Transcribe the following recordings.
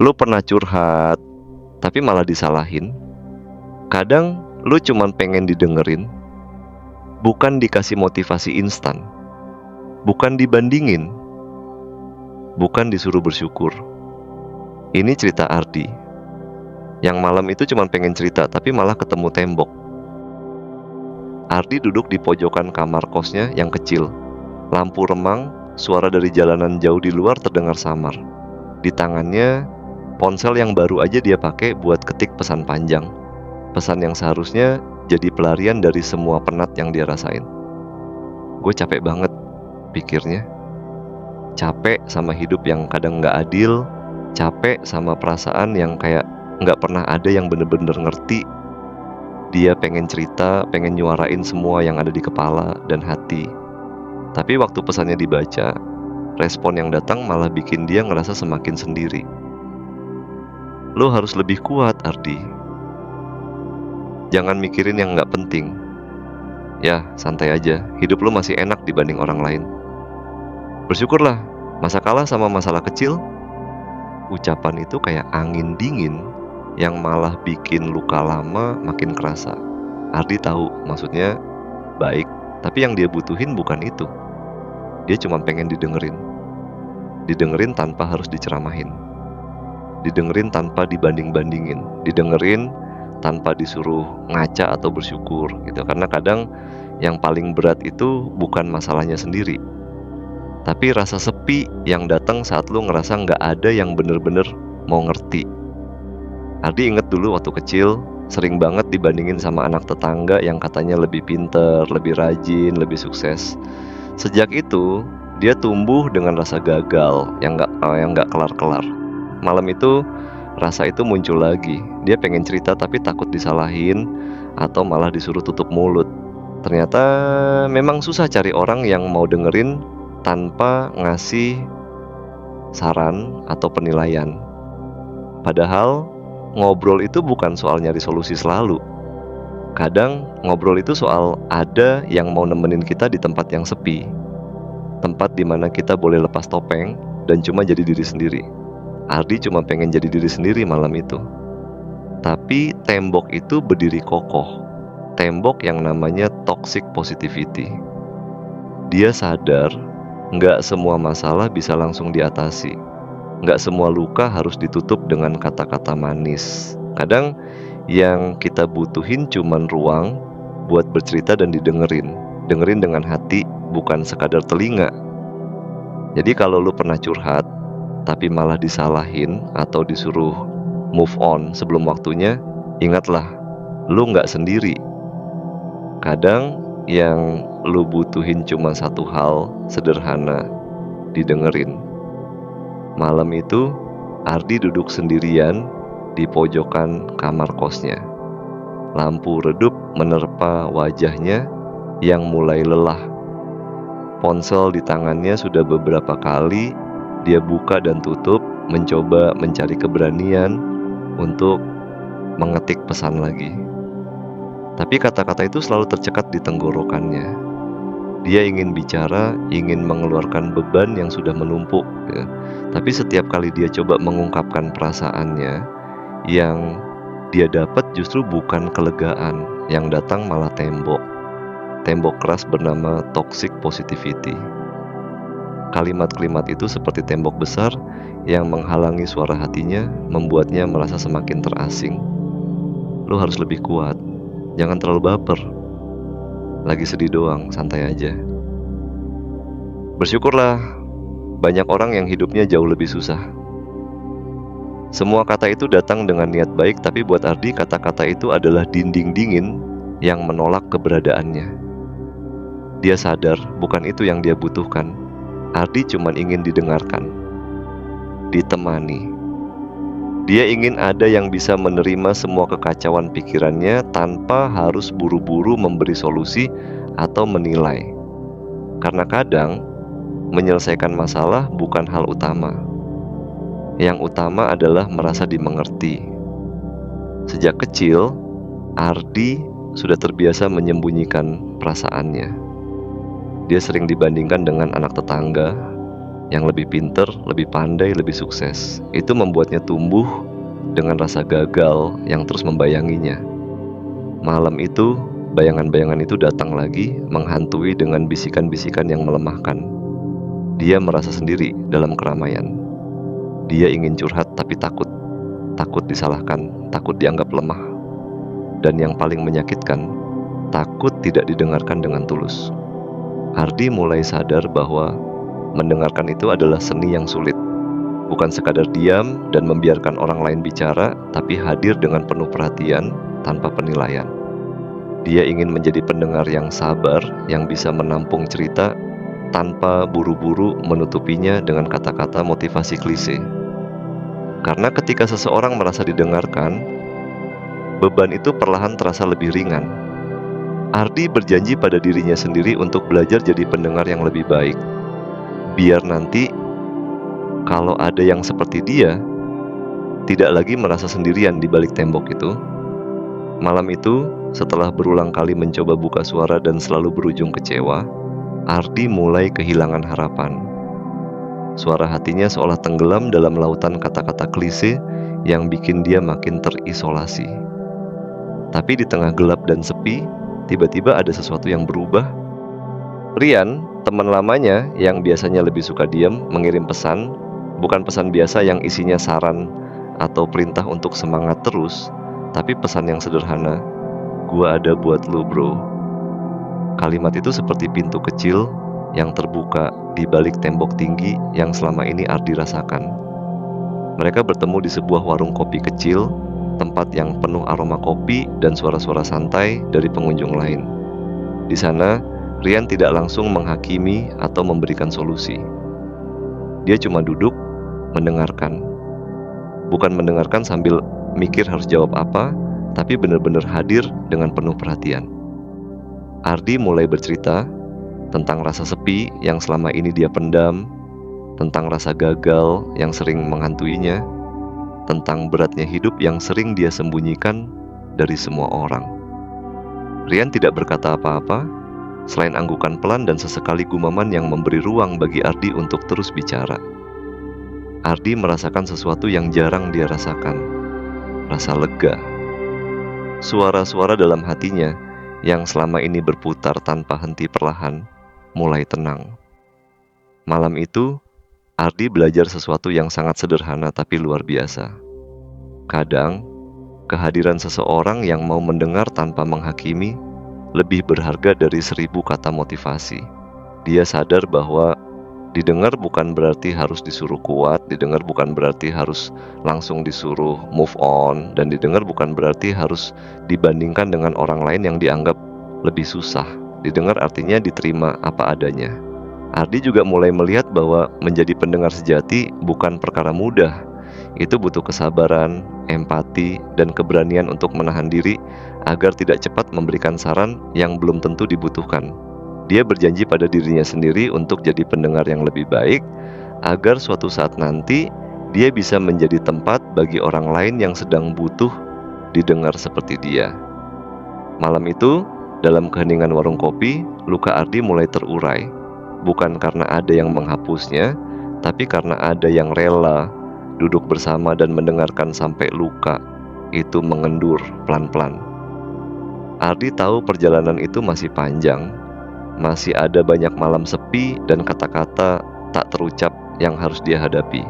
Lu pernah curhat, tapi malah disalahin? Kadang lu cuman pengen didengerin, bukan dikasih motivasi instan, bukan dibandingin, bukan disuruh bersyukur. Ini cerita Ardi, yang malam itu cuman pengen cerita tapi malah ketemu tembok. Ardi duduk di pojokan kamar kosnya yang kecil. Lampu remang, suara dari jalanan jauh di luar terdengar samar. Di tangannya, ponsel yang baru aja dia pakai buat ketik pesan panjang. Pesan yang seharusnya jadi pelarian dari semua penat yang dia rasain. Gue capek banget, pikirnya. Capek sama hidup yang kadang gak adil, capek sama perasaan yang kayak gak pernah ada yang bener-bener ngerti. Dia pengen cerita, pengen nyuarain semua yang ada di kepala dan hati. Tapi waktu pesannya dibaca, respon yang datang malah bikin dia ngerasa semakin sendiri. Lo harus lebih kuat, Ardi. Jangan mikirin yang gak penting. Ya, santai aja, hidup lo masih enak dibanding orang lain. Bersyukurlah, masa kalah sama masalah kecil. Ucapan itu kayak angin dingin yang malah bikin luka lama makin kerasa. Ardi tahu maksudnya baik, tapi yang dia butuhin bukan itu. Dia cuma pengen didengerin. Didengerin tanpa harus diceramahin. Didengerin tanpa dibanding-bandingin. Didengerin tanpa disuruh ngaca atau bersyukur gitu. Karena kadang yang paling berat itu bukan masalahnya sendiri, tapi rasa sepi yang datang saat lu ngerasa gak ada yang bener-bener mau ngerti. Ardi inget dulu waktu kecil, sering banget dibandingin sama anak tetangga yang katanya lebih pinter, lebih rajin, lebih sukses. Sejak itu, dia tumbuh dengan rasa gagal yang gak kelar-kelar. Malam itu, rasa itu muncul lagi. Dia pengen cerita tapi takut disalahin atau malah disuruh tutup mulut. Ternyata memang susah cari orang yang mau dengerin tanpa ngasih saran atau penilaian. Padahal ngobrol itu bukan soal nyari solusi selalu. Kadang ngobrol itu soal ada yang mau nemenin kita di tempat yang sepi. Tempat dimana kita boleh lepas topeng dan cuma jadi diri sendiri. Ardi cuma pengen jadi diri sendiri malam itu. Tapi tembok itu berdiri kokoh. Tembok yang namanya toxic positivity. Dia sadar gak semua masalah bisa langsung diatasi. Gak semua luka harus ditutup dengan kata-kata manis. Kadang yang kita butuhin cuman ruang buat bercerita dan didengerin. Dengerin dengan hati, bukan sekadar telinga. Jadi kalau lu pernah curhat tapi malah disalahin atau disuruh move on sebelum waktunya, ingatlah, lu gak sendiri. Kadang yang lu butuhin cuma satu hal sederhana, didengerin. Malam itu, Ardi duduk sendirian di pojokan kamar kosnya. Lampu redup menerpa wajahnya yang mulai lelah. Ponsel di tangannya sudah beberapa kali dia buka dan tutup, mencoba mencari keberanian untuk mengetik pesan lagi. Tapi kata-kata itu selalu tercekat di tenggorokannya. Dia ingin bicara, ingin mengeluarkan beban yang sudah menumpuk ya. Tapi setiap kali dia coba mengungkapkan perasaannya, yang dia dapat justru bukan kelegaan, yang datang malah tembok. Tembok keras bernama toxic positivity. Kalimat-kalimat itu seperti tembok besar yang menghalangi suara hatinya, membuatnya merasa semakin terasing. Lu harus lebih kuat, jangan terlalu baper. Lagi sedih doang, santai aja. Bersyukurlah, banyak orang yang hidupnya jauh lebih susah. Semua kata itu datang dengan niat baik, tapi buat Ardi kata-kata itu adalah dinding dingin yang menolak keberadaannya. Dia sadar bukan itu yang dia butuhkan. Ardi cuma ingin didengarkan, ditemani. Dia ingin ada yang bisa menerima semua kekacauan pikirannya tanpa harus buru-buru memberi solusi atau menilai. Karena kadang menyelesaikan masalah bukan hal utama. Yang utama adalah merasa dimengerti. Sejak kecil, Ardi sudah terbiasa menyembunyikan perasaannya. Dia sering dibandingkan dengan anak tetangga, yang lebih pinter, lebih pandai, lebih sukses. Itu membuatnya tumbuh dengan rasa gagal yang terus membayanginya. Malam itu, bayangan-bayangan itu datang lagi, menghantui dengan bisikan-bisikan yang melemahkan. Dia merasa sendiri dalam keramaian. Dia ingin curhat tapi takut. Takut disalahkan, takut dianggap lemah. Dan yang paling menyakitkan, takut tidak didengarkan dengan tulus. Ardi mulai sadar bahwa mendengarkan itu adalah seni yang sulit. Bukan sekadar diam dan membiarkan orang lain bicara, tapi hadir dengan penuh perhatian tanpa penilaian. Dia ingin menjadi pendengar yang sabar, yang bisa menampung cerita tanpa buru-buru menutupinya dengan kata-kata motivasi klise. Karena ketika seseorang merasa didengarkan, beban itu perlahan terasa lebih ringan. Ardi berjanji pada dirinya sendiri untuk belajar jadi pendengar yang lebih baik. Biar nanti kalau ada yang seperti dia, tidak lagi merasa sendirian di balik tembok itu. Malam itu, setelah berulang kali mencoba buka suara dan selalu berujung kecewa, Ardi mulai kehilangan harapan. Suara hatinya seolah tenggelam dalam lautan kata-kata klise yang bikin dia makin terisolasi. Tapi di tengah gelap dan sepi, tiba-tiba ada sesuatu yang berubah. Rian, teman lamanya yang biasanya lebih suka diam, mengirim pesan. Bukan pesan biasa yang isinya saran atau perintah untuk semangat terus, tapi pesan yang sederhana. Gua ada buat lu, bro. Kalimat itu seperti pintu kecil yang terbuka di balik tembok tinggi yang selama ini Ardi rasakan. Mereka bertemu di sebuah warung kopi kecil, tempat yang penuh aroma kopi dan suara-suara santai dari pengunjung lain. Di sana, Rian tidak langsung menghakimi atau memberikan solusi. Dia cuma duduk, mendengarkan. Bukan mendengarkan sambil mikir harus jawab apa, tapi benar-benar hadir dengan penuh perhatian. Ardi mulai bercerita tentang rasa sepi yang selama ini dia pendam, tentang rasa gagal yang sering menghantuinya, tentang beratnya hidup yang sering dia sembunyikan dari semua orang. Rian tidak berkata apa-apa, selain anggukan pelan dan sesekali gumaman yang memberi ruang bagi Ardi untuk terus bicara. Ardi merasakan sesuatu yang jarang dia rasakan, rasa lega. Suara-suara dalam hatinya yang selama ini berputar tanpa henti perlahan mulai tenang. Malam itu, Ardi belajar sesuatu yang sangat sederhana tapi luar biasa. Kadang, kehadiran seseorang yang mau mendengar tanpa menghakimi lebih berharga dari 1000 kata motivasi. Dia sadar bahwa didengar bukan berarti harus disuruh kuat, didengar bukan berarti harus langsung disuruh move on, dan didengar bukan berarti harus dibandingkan dengan orang lain yang dianggap lebih susah. Didengar artinya diterima apa adanya. Ardi juga mulai melihat bahwa menjadi pendengar sejati bukan perkara mudah. Itu butuh kesabaran, empati, dan keberanian untuk menahan diri agar tidak cepat memberikan saran yang belum tentu dibutuhkan. Dia berjanji pada dirinya sendiri untuk jadi pendengar yang lebih baik, agar suatu saat nanti dia bisa menjadi tempat bagi orang lain yang sedang butuh didengar seperti dia. Malam itu, dalam keheningan warung kopi, luka Ardi mulai terurai. Bukan karena ada yang menghapusnya, tapi karena ada yang rela duduk bersama dan mendengarkan sampai luka itu mengendur pelan-pelan. Ardi tahu perjalanan itu masih panjang. Masih ada banyak malam sepi dan kata-kata tak terucap yang harus dia hadapi.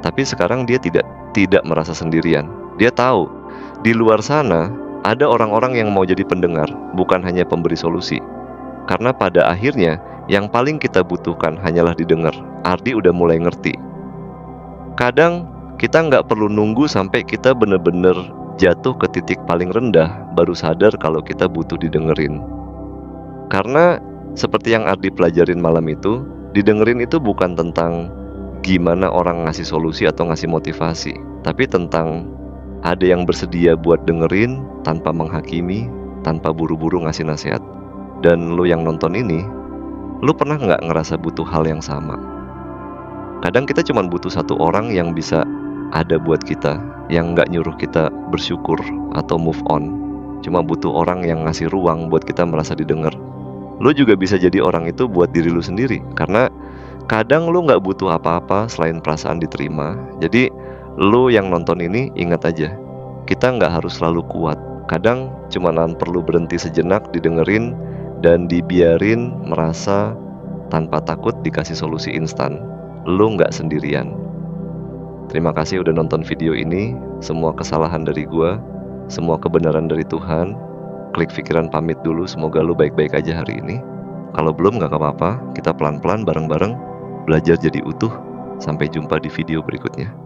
Tapi sekarang dia tidak merasa sendirian. Dia tahu, di luar sana ada orang-orang yang mau jadi pendengar, bukan hanya pemberi solusi. Karena pada akhirnya, yang paling kita butuhkan hanyalah didengar. Ardi udah mulai ngerti. Kadang, kita nggak perlu nunggu sampai kita bener-bener jatuh ke titik paling rendah, baru sadar kalau kita butuh didengerin. Karena seperti yang Ardi pelajarin malam itu, didengerin itu bukan tentang gimana orang ngasih solusi atau ngasih motivasi, tapi tentang ada yang bersedia buat dengerin tanpa menghakimi, tanpa buru-buru ngasih nasihat. Dan lu yang nonton ini, lu pernah nggak ngerasa butuh hal yang sama? Kadang kita cuma butuh satu orang yang bisa ada buat kita, yang nggak nyuruh kita bersyukur atau move on. Cuma butuh orang yang ngasih ruang buat kita merasa didengar. Lu juga bisa jadi orang itu buat diri lu sendiri, karena Kadang lu nggak butuh apa-apa selain perasaan diterima. Jadi, lu yang nonton ini ingat aja, kita nggak harus selalu kuat. Kadang cuman perlu berhenti sejenak, didengerin, dan dibiarin merasa tanpa takut dikasih solusi instan. Lu nggak sendirian. Terima kasih udah nonton video ini. Semua kesalahan dari gua, semua kebenaran dari Tuhan. Klik pikiran pamit dulu, semoga lu baik-baik aja hari ini. Kalau belum nggak apa-apa, kita pelan-pelan bareng-bareng belajar jadi utuh. Sampai jumpa di video berikutnya.